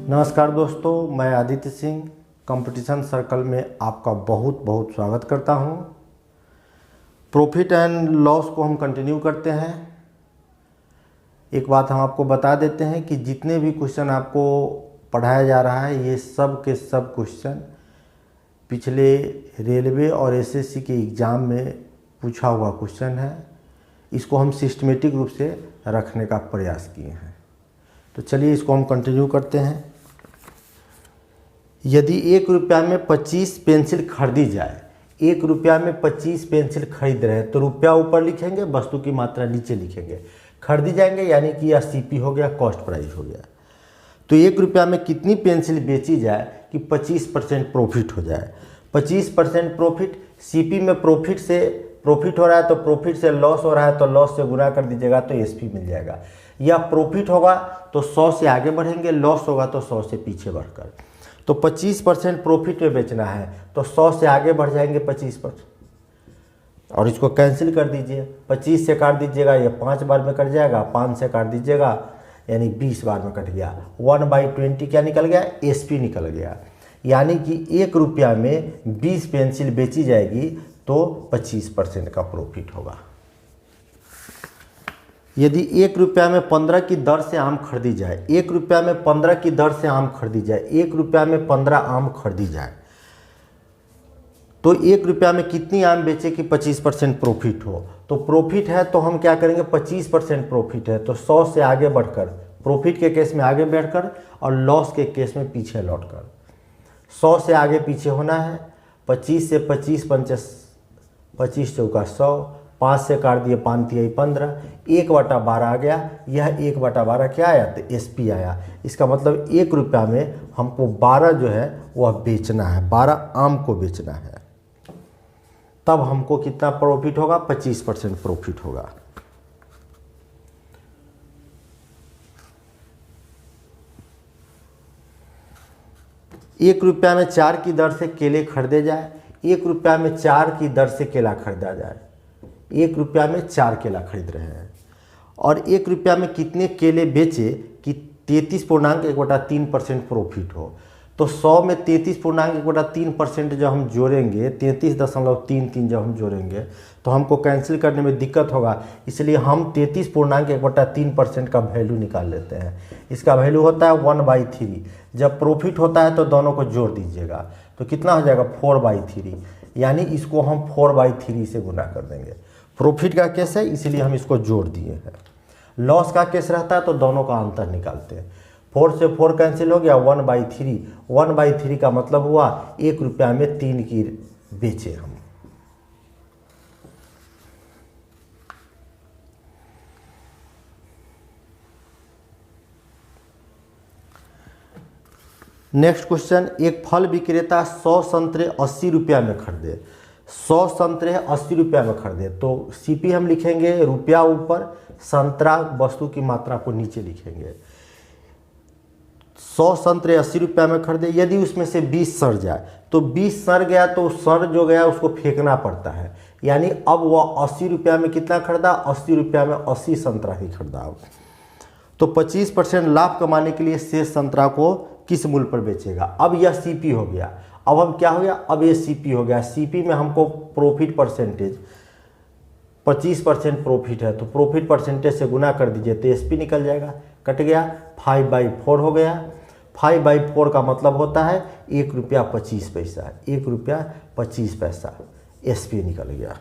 नमस्कार दोस्तों, मैं आदित्य सिंह कंपटीशन सर्कल में आपका बहुत बहुत स्वागत करता हूं। प्रॉफिट एंड लॉस को हम कंटिन्यू करते हैं। एक बात हम आपको बता देते हैं कि जितने भी क्वेश्चन आपको पढ़ाया जा रहा है ये सब के सब क्वेश्चन पिछले रेलवे और एसएससी के एग्ज़ाम में पूछा हुआ क्वेश्चन है। इसको हम सिस्टमेटिक रूप से रखने का प्रयास किए हैं। तो चलिए इसको हम कंटिन्यू करते हैं। यदि 1 रुपया में 25 पेंसिल खरीदी जाए, 1 रुपया में 25 पेंसिल खरीद रहे हैं तो रुपया ऊपर लिखेंगे, वस्तु की मात्रा नीचे लिखेंगे। खरीदी जाएंगे यानी कि यह सीपी हो गया, कॉस्ट प्राइस हो गया। तो 1 रुपया में कितनी पेंसिल बेची जाए कि 25% प्रॉफिट हो जाए। 25% प्रॉफिट, सीपी में प्रॉफिट से प्रॉफिट हो रहा है तो प्रॉफिट से लॉस हो रहा है तो लॉस से गुणा कर दीजिएगा तो एसपी मिल जाएगा। या प्रॉफिट होगा तो 100 से आगे बढ़ेंगे, लॉस होगा तो 100 से पीछे बढ़कर। तो 25% प्रॉफिट में बेचना है तो 100 से आगे बढ़ जाएंगे 25%। और इसको कैंसिल कर दीजिए, 25 से काट दीजिएगा, ये 5 बार में कट जाएगा, 5 से काट दीजिएगा यानी 20 बार में कट गया। 1/20 क्या निकल गया? एसपी निकल गया। यानी कि 1 रुपया में 20 पेंसिल बेची जाएगी तो 25% का प्रॉफिट होगा। यदि 1 रुपया में 15 की दर से आम खरीदी जाए, 1 रुपया में 15 की दर से आम खरीदी जाए, 1 रुपया में 15 आम खरीदी जाए तो 1 रुपया में कितनी आम बेचे कि 25% प्रॉफिट हो। तो प्रॉफिट है तो हम क्या करेंगे, 25% प्रॉफिट है तो 100 से आगे बढ़कर, प्रॉफिट के केस में आगे बढ़कर और लॉस के केस में पीछे लौटकर। 100 से आगे पीछे होना है। 25 से 25 25 चौका 100, 5 से काट दिए, 5 तिहाई 15, 1/12 आ गया। यह 1/12 क्या आया? तो एसपी आया। इसका मतलब 1 रुपया में हमको 12 जो है वह बेचना है, 12 आम को बेचना है। तब हमको कितना प्रॉफिट होगा? 25% प्रॉफिट होगा। एक रुपया में 4 की दर से केले खरीदे जाए, 1 रुपया में 4 की दर से केला खरीदा जाए। 1 रुपया में 4 केला खरीद रहे हैं और 1 रुपया में कितने केले बेचे कि 33.1/3% प्रॉफिट हो। तो 100 में 33.1/3% जब हम जोड़ेंगे, 33.33 जब हम जोड़ेंगे तो हमको कैंसिल करने में दिक्कत होगा, इसलिए हम 33.1/3% का वैल्यू निकाल लेते हैं। इसका वैल्यू होता है 1/3। जब प्रॉफिट होता है तो दोनों को जोड़ दीजिएगा तो कितना हो जाएगा? 4/3। यानी इसको हम 4/3 से गुना कर देंगे। प्रॉफिट का केस है इसलिए हम इसको जोड़ दिए हैं। लॉस का केस रहता है तो दोनों का अंतर निकालते हैं। 4 से 4 कैंसिल हो गया, 1/3। 1/3 का मतलब हुआ 1 रुपया में 3 की बेचे हम। नेक्स्ट क्वेश्चन, एक फल विक्रेता 100 संतरे 80 रुपया में खरीदे। 100 संतरे 80 रुपया में खरीदे तो सीपी हम लिखेंगे रुपया ऊपर, संतरा वस्तु की मात्रा को नीचे लिखेंगे। 100 संतरे 80 रुपया में खरीदे। यदि उसमें से 20 सड़ जाए तो 20 सड़ गया तो सड़ जो गया उसको फेंकना पड़ता है। यानी अब वह 80 रुपया में कितना खरीदा? 80 रुपया में 80 संतरा ही खरीदा। तो 25% लाभ कमाने के लिए शेष संतरा को किस मूल्य पर बेचेगा? अब यह सीपी हो गया। अब हम क्या हो गया? अब ये सीपी हो गया। सीपी में हमको प्रॉफिट परसेंटेज 25% प्रॉफिट है तो प्रॉफिट परसेंटेज से गुना कर दीजिए तो एसपी निकल जाएगा। कट गया, 5/4 हो गया। 5/4 का मतलब होता है 1 रुपया 25 पैसा। 1 रुपया 25 पैसा एसपी निकल गया।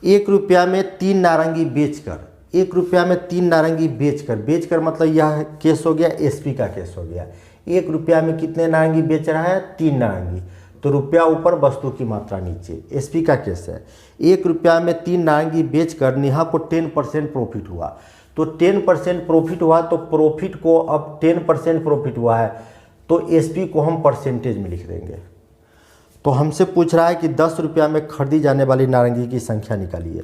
एक रुपया में 3 नारंगी बेचकर, 1 रुपया में 3 नारंगी बेचकर मतलब यह केस हो गया, एसपी का केस हो गया। 1 रुपया में कितने नारंगी बेच रहा है? 3 नारंगी। तो रुपया ऊपर, वस्तु की मात्रा नीचे, एसपी का केस है। 1 रुपया में 3 नारंगी बेचकर नेहा को 10% प्रॉफिट हुआ। तो 10% प्रॉफिट हुआ तो प्रॉफिट को, अब 10% प्रॉफिट हुआ है तो एसपी को हम परसेंटेज में लिख देंगे। तो हमसे पूछ रहा है कि 10 रुपया में खरीदी जाने वाली नारंगी की संख्या निकालिए।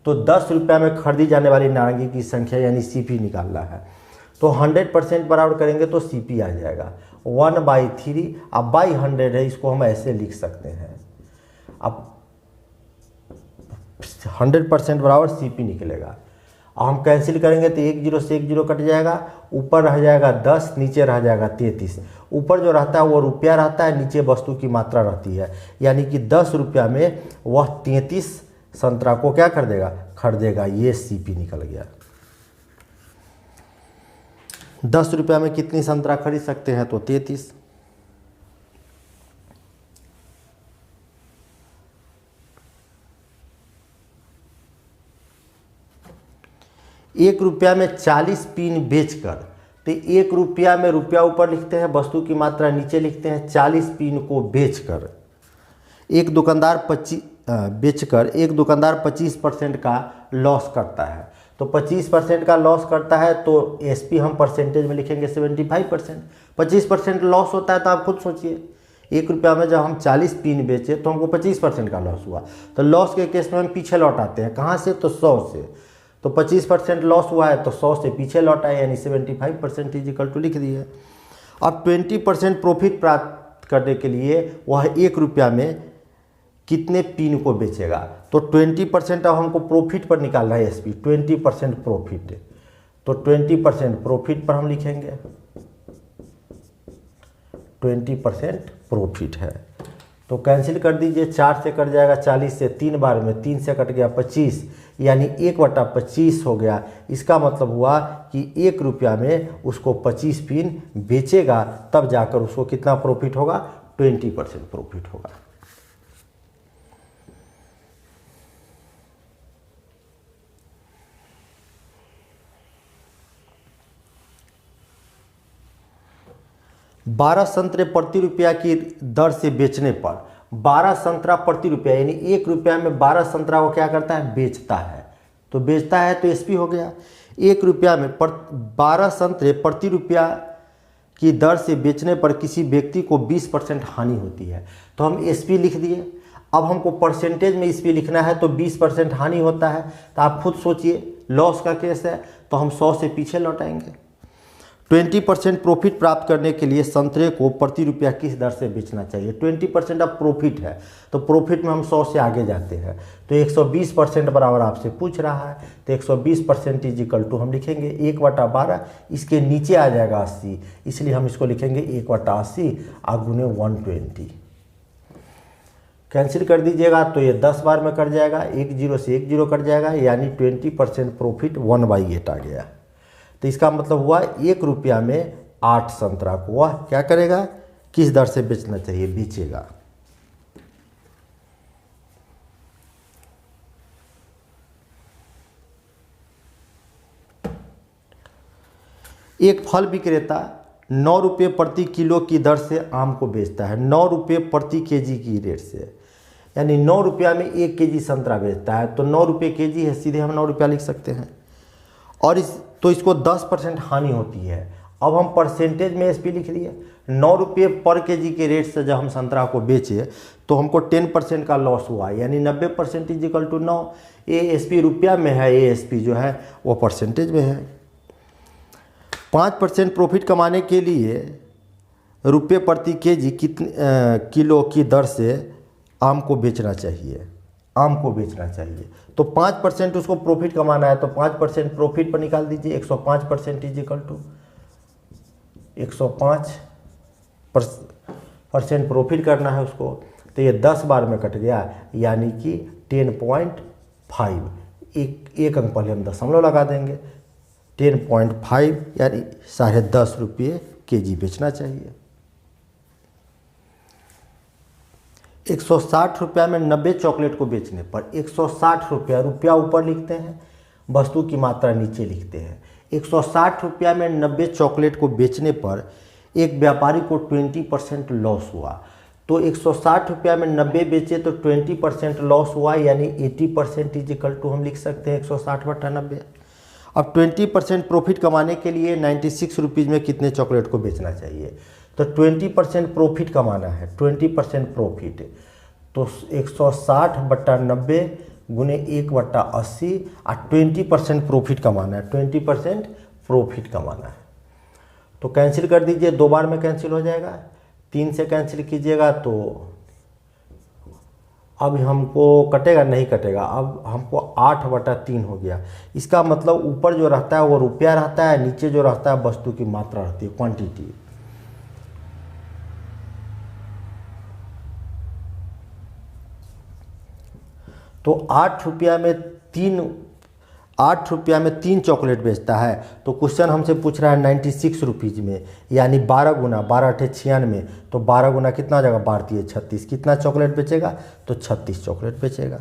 तो 10 रुपया में खरीदी जाने वाली नारंगी की संख्या यानी सीपी निकालना है। तो 100% बराबर करेंगे तो सीपी आ जाएगा 1/3। अब बाई 100 है, इसको हम ऐसे लिख सकते हैं। अब 100% बराबर CP निकलेगा। अब हम कैंसिल करेंगे तो 1 0 से 1 0 कट जाएगा, ऊपर रह जाएगा 10, नीचे रह जाएगा 33। ऊपर जो रहता है वो रुपया रहता है, नीचे वस्तु की मात्रा रहती है, यानी कि 10 रुपया में वह 33 संतरा को क्या कर देगा, खरीदेगा। ये CP निकल गया। 10 रुपया में कितनी संतरा खरीद सकते हैं, तो 33। एक रुपया में 40 पीन बेचकर, तो 1 रुपया में रुपया ऊपर लिखते हैं, वस्तु की मात्रा नीचे लिखते हैं। 40 पीन को बेचकर एक दुकानदार 25% का लॉस करता है। तो 25% का लॉस करता है तो SP हम परसेंटेज में लिखेंगे 75%। 25% लॉस होता है तो आप खुद सोचिए, 1 रुपया में जब हम 40 पीन बेचे तो हमको 25% का लॉस हुआ। तो लॉस के केस में हम पीछे लौट आते हैं, कहाँ से, तो 100 से। तो 25% लॉस हुआ है तो 100 से पीछे लौट आए, यानी 75% इक्वल टू लिख दिए। अब 20% प्रॉफिट प्राप्त करने के लिए वह 1 रुपया में कितने पीन को बेचेगा, तो 20% अब हमको प्रॉफिट पर निकालना है SP, 20% प्रॉफिट। तो 20% प्रॉफिट पर हम लिखेंगे 20% प्रॉफिट है। तो कैंसिल कर दीजिए, 4 से कट जाएगा 40 से, 3 बार में 3 से कट गया 25, यानी 1/25 हो गया। इसका मतलब हुआ कि 1 रुपया में उसको 25 पीन बेचेगा, तब जाकर उसको कितना प्रॉफिट होगा, 20% प्रॉफिट होगा। बारह संतरे प्रति रुपया की दर से बेचने पर 12 संतरा प्रति रुपया, यानी 1 रुपया में 12 संतरा को क्या करता है, बेचता है। तो बेचता है तो SP हो गया। 1 रुपया में 12 संतरे प्रति रुपया की दर से बेचने पर किसी व्यक्ति को 20% हानि होती है। तो हम SP लिख दिए। अब हमको परसेंटेज में SP लिखना है, तो 20% हानि होता है। तो आप खुद सोचिए, लॉस का केस है तो हम 100 से पीछे लौटाएंगे। 20% प्रॉफिट प्राप्त करने के लिए संतरे को प्रति रुपया किस दर से बेचना चाहिए। 20% अब प्रॉफिट है, तो प्रॉफिट में हम 100 से आगे जाते हैं। तो 120% बराबर आपसे पूछ रहा है, तो 120% इक्वल टू हम लिखेंगे 1/12, इसके नीचे आ जाएगा 80, इसलिए हम इसको लिखेंगे 1/80 गुने 120। कैंसिल कर दीजिएगा तो ये 10 बार में कट जाएगा, 1 0 से 1 0 कट जाएगा, यानी 20% प्रॉफिट 1/8 आ गया। तो इसका मतलब हुआ 1 रुपया में 8 संतरा को वह क्या करेगा, किस दर से बेचना चाहिए, बेचेगा। एक फल विक्रेता 9 रुपये प्रति किलो की दर से आम को बेचता है, 9 रुपये प्रति केजी की रेट से, यानी 9 रुपया में 1 केजी संतरा बेचता है। तो 9 रुपये केजी है, सीधे हम 9 रुपया लिख सकते हैं। और इसको 10% हानि होती है। अब हम परसेंटेज में SP लिख दिए। 9 रुपये पर केजी के रेट से जब हम संतरा को बेचे तो हमको 10% का लॉस हुआ, यानी 90% इक्वल टू 9। ASP रुपया में है, ASP जो है वो परसेंटेज में है। 5% प्रॉफिट कमाने के लिए रुपये प्रति केजी कितने किलो की दर से आम को बेचना चाहिए, आम को बेचना चाहिए। तो 5% उसको प्रॉफिट कमाना है, तो 5% प्रॉफिट पर निकाल दीजिए। 105% इक्वल टू 105% प्रॉफिट करना है उसको, तो ये 10 बार में कट गया, यानी कि 10.5। एक अंक पहले हम दशमलव लगा देंगे। 10.5 यानी 10.5 रुपये केजी बेचना चाहिए। 160 रुपया में 90 चॉकलेट को बेचने पर 160 रुपया, रुपया ऊपर लिखते हैं, वस्तु की मात्रा नीचे लिखते हैं। 160 रुपया में 90 चॉकलेट को बेचने पर एक व्यापारी को 20% लॉस हुआ। तो 160 रुपया में 90 बेचे तो 20% लॉस हुआ, यानी 80% इक्वल टू हम लिख सकते हैं 160/90। अब 20% प्रॉफिट कमाने के लिए 96 रुपीज़ में कितने चॉकलेट को बेचना चाहिए। तो 20% प्रॉफिट कमाना है, 20% प्रॉफिट, तो 160/90 गुने 1/80 और 20% प्रॉफिट कमाना है, 20% प्रॉफिट कमाना है। तो कैंसिल कर दीजिए, 2 बार में कैंसिल हो जाएगा। 3 से कैंसिल कीजिएगा तो अब हमको कटेगा, नहीं कटेगा, अब हमको 8/3 हो गया। इसका मतलब ऊपर जो रहता है वो रुपया रहता है, नीचे जो रहता है वस्तु की मात्रा रहती है, क्वांटिटी। तो 8 रुपया में 3 चॉकलेट बेचता है। तो क्वेश्चन हमसे पूछ रहा है 96 रुपीज़ में, यानी 12 गुना, 12 × 8 = 96, तो 12 गुना कितना हो जाएगा, 12 × 3 = 36। कितना चॉकलेट बेचेगा, तो 36 चॉकलेट बेचेगा।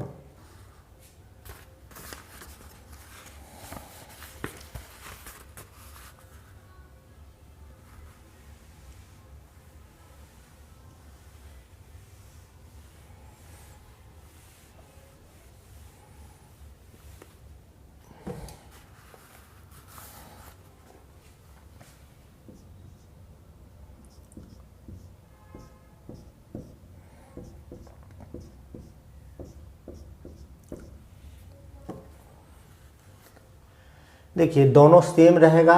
देखिए, दोनों सेम रहेगा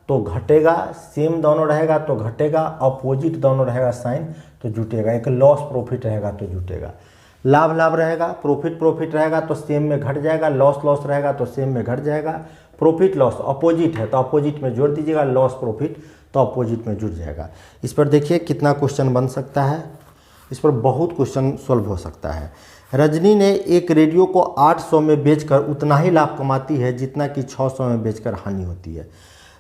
तो घटेगा, सेम दोनों रहेगा तो घटेगा, अपोजिट दोनों रहेगा साइन तो जुटेगा। एक लॉस प्रॉफिट रहेगा तो जुटेगा। लाभ लाभ रहेगा, प्रॉफिट प्रॉफिट रहेगा तो सेम में घट जाएगा, लॉस लॉस रहेगा तो सेम में घट जाएगा। प्रॉफिट लॉस अपोजिट है तो अपोजिट में जोड़ दीजिएगा, लॉस प्रॉफिट तो अपोजिट में जुड़ जाएगा। इस पर देखिए कितना क्वेश्चन बन सकता है, इस पर बहुत क्वेश्चन सॉल्व हो सकता है। रजनी ने एक रेडियो को 800 में बेचकर उतना ही लाभ कमाती है जितना कि 600 में बेचकर हानि होती है।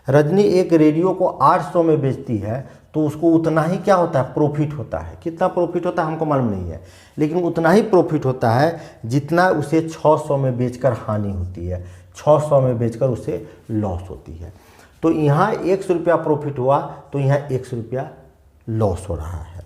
रजनी एक रेडियो को 800 में बेचती है तो उसको उतना ही क्या होता है, प्रॉफिट होता है। कितना प्रॉफिट होता है हमको मालूम नहीं है, लेकिन उतना ही प्रॉफिट होता है जितना उसे 600 में बेचकर हानि होती है, 600 में बेचकर उसे लॉस होती है। तो यहाँ 100 रुपया प्रॉफिट हुआ तो यहाँ 100 रुपया लॉस हो रहा है।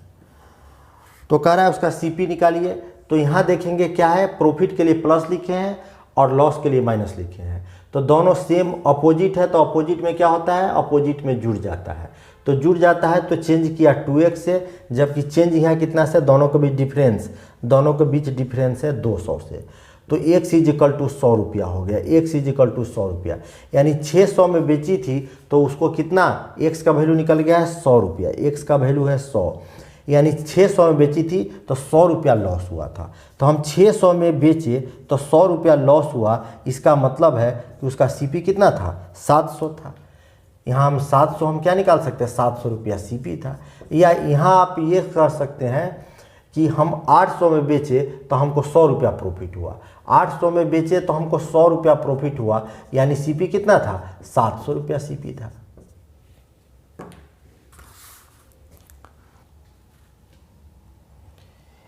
तो कह रहा है उसका सीपी निकालिए। तो यहाँ देखेंगे क्या है, प्रॉफिट के लिए प्लस लिखे हैं और लॉस के लिए माइनस लिखे हैं। तो दोनों सेम अपोजिट है तो अपोजिट में क्या होता है, अपोजिट में जुड़ जाता है। तो जुड़ जाता है तो चेंज किया 2x से, जबकि चेंज यहाँ कितना से, दोनों के बीच डिफरेंस, दोनों के बीच डिफरेंस है 200 से। तो x = 100 रुपया हो गया, x = 100 रुपया। यानी 600 में बेची थी तो उसको कितना, x का वैल्यू निकल गया है 100 रुपया, x का वैल्यू है 100, यानी 600 में बेची थी तो 100 रुपया लॉस हुआ था। तो हम 600 में बेचे तो 100 रुपया लॉस हुआ। इसका मतलब है कि उसका सीपी कितना था, 700 था। यहाँ हम 700 हम क्या निकाल सकते हैं, 700 रुपया सीपी था। या यहाँ आप ये कर सकते हैं कि हम 800 में बेचे तो हमको 100 रुपया प्रॉफिट हुआ, 800 में बेचे तो हमको 100 रुपया प्रॉफिट हुआ, यानी सीपी कितना था, 700 रुपया सीपी था।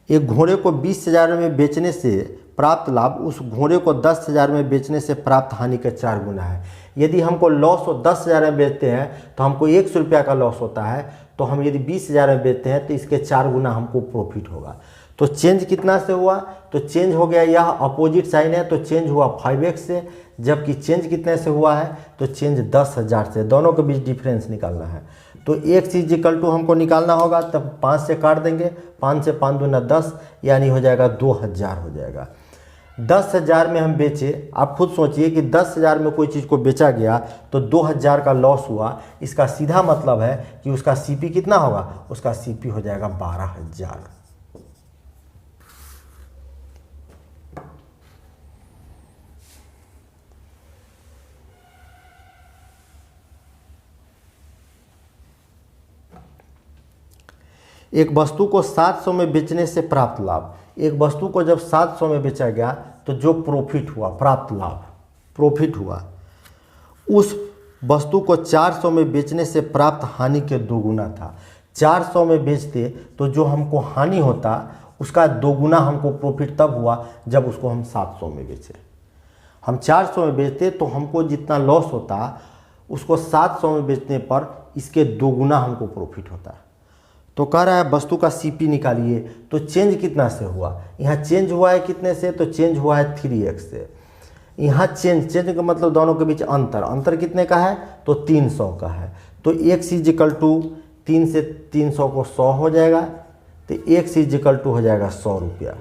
एक घोड़े को 20,000 में बेचने से प्राप्त लाभ उस घोड़े को 10,000 में बेचने से प्राप्त हानि का 4 गुना है। यदि हमको लॉस हो 10,000 में बेचते हैं तो हमको 100 रुपया का लॉस होता है, तो हम यदि 20,000 में बेचते हैं तो इसके 4 गुना हमको प्रॉफिट होगा। तो चेंज कितना से हुआ, तो चेंज हो गया, यह अपोजिट साइन है तो चेंज हुआ 5x से, जबकि चेंज कितने से हुआ है, तो चेंज 10,000 से। दोनों के बीच डिफरेंस निकालना है। तो x = हमको निकालना होगा, तब 5 से काट देंगे, 5 से 5 दूना 10, यानी हो जाएगा 2000 हो जाएगा। 10,000 में हम बेचे, आप खुद सोचिए कि 10,000 में कोई चीज़ को बेचा गया तो 2000 का लॉस हुआ। इसका सीधा मतलब है कि उसका सीपी कितना होगा, उसका सीपी हो जाएगा 12,000। एक वस्तु को 700 में बेचने से प्राप्त लाभ, एक वस्तु को जब 700 में बेचा गया तो जो प्रॉफिट हुआ, प्राप्त लाभ प्रॉफिट हुआ, उस वस्तु को 400 में बेचने से प्राप्त हानि के 2 गुना था। 400 में बेचते तो जो हमको हानि होता उसका 2 गुना हमको प्रॉफिट तब हुआ जब उसको हम 700 में बेचे। हम 400 में बेचते तो हमको जितना लॉस होता उसको 700 में बेचने पर इसके 2 गुना हमको प्रॉफिट होता। तो कह रहा है वस्तु का सीपी निकालिए। तो चेंज कितना से हुआ, यहाँ चेंज हुआ है कितने से, तो चेंज हुआ है 3x से। यहाँ चेंज का मतलब दोनों के बीच अंतर कितने का है, तो 300 का है। तो x = 3 से 300 को 100 हो जाएगा, तो x = हो जाएगा 100 रुपया।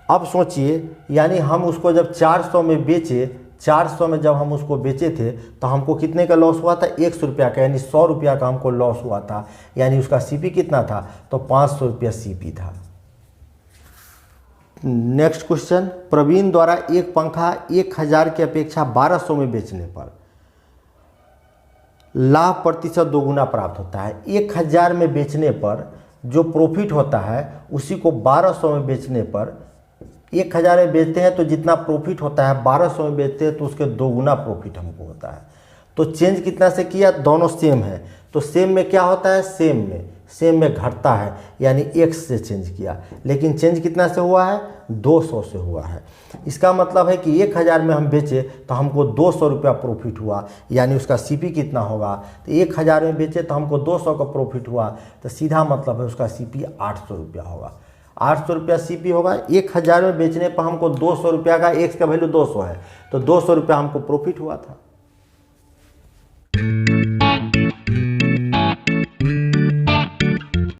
अब सोचिए, यानी हम उसको जब 400 में बेचे, 400 में जब हम उसको बेचे थे तो हमको कितने का लॉस हुआ था, 100 रुपया का, यानी 100 रुपया का हमको लॉस हुआ था। यानी उसका सीपी कितना था, तो 500 रुपया सीपी था। नेक्स्ट क्वेश्चन, प्रवीण द्वारा एक पंखा 1000 की अपेक्षा 1200 में बेचने पर लाभ प्रतिशत दोगुना प्राप्त होता है। 1000 में बेचने पर जो प्रॉफिट होता है उसी को 1200 में बेचने पर, 1000 में बेचते हैं तो जितना प्रॉफिट होता है 1200 में बेचते हैं तो उसके दोगुना प्रॉफिट हमको होता है। तो चेंज कितना से किया, दोनों सेम है, तो सेम में क्या होता है, सेम में घटता है, यानी x से चेंज किया, लेकिन चेंज कितना से हुआ है, 200 से हुआ है। इसका मतलब है कि 1000 में हम बेचे तो हमको 200 रुपया प्रॉफिट हुआ, यानी उसका CP कितना होगा, तो 1000 में बेचे तो हमको 200 का प्रॉफिट हुआ, तो सीधा मतलब है उसका CP 800 रुपया होगा। 800 रुपया CP होगा। 1000 में बेचने पर हमको 200 रुपया का, x का वैल्यू 200 है, तो 200 रुपया हमको प्रॉफिट हुआ था।